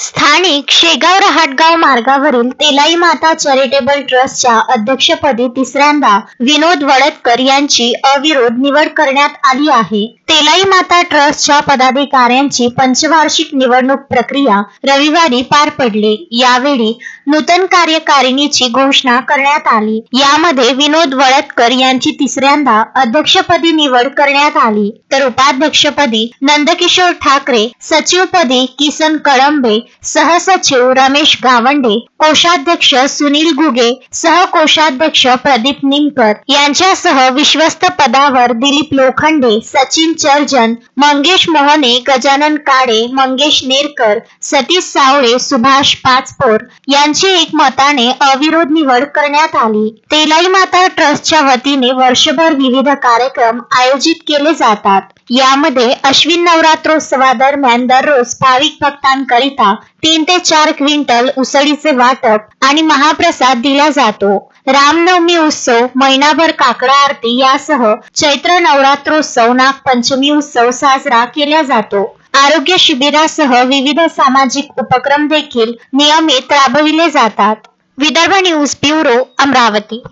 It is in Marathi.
स्थानिक शेगाव रहाटगाव मार्गावरील तेलाई माता चॅरिटेबल ट्रस्टच्या अध्यक्षपदी तिसऱ्यांदा विनोद वळदकर यांची अविरोध निवड करण्यात आली आहे। तेलाई माता ट्रस्टच्या पदाधिकाऱ्यांची पंचवार्षिक निवडणूक प्रक्रिया रविवारी पार पडली। यावेळी नूतन कार्यकारिणीची घोषणा करण्यात आली। यामध्ये विनोद वळदकर यांची तिसऱ्यांदा अध्यक्षपदी निवड करण्यात आली, तर उपाध्यक्षपदी नंदकिशोर ठाकरे, सचिवपदी किसन कळंबे, सहसचिव रमेश गावंडे, कोषाध्यक्ष सुनील घुगे, सहकोषाध्यक्ष प्रदीप निमकर यांच्यासह विश्वस्त पदावर दिलीप लोखंडे, सचिन चर्जन, मंगेश मोहने, गजानन काळे, मंगेश नेरकर, सतीश सावळे, सुभाष पाचपोर यांची एकमताने अविरोध निवड करण्यात आली। तेलाई माता ट्रस्टच्या वतीने वर्षभर विविध कार्यक्रम आयोजित केले जातात। यामध्ये अश्विन नवरात्रोत्सवादरम्यान दररोज भाविक भक्तांकरिता 3 ते 4 क्विंटल उसळीचे वाटप आणि महाप्रसाद दिला जातो। रामनवमी उत्सव, महिनाभर काकडा आरती यासह चैत्र नवरात्रोत्सव, नागपंचमी उत्सव साजरा केला जातो। आरोग्य शिबिरासह विविध सामाजिक उपक्रम देखील नियमित राबविले जातात। Vidarbha news bureau, Amravati.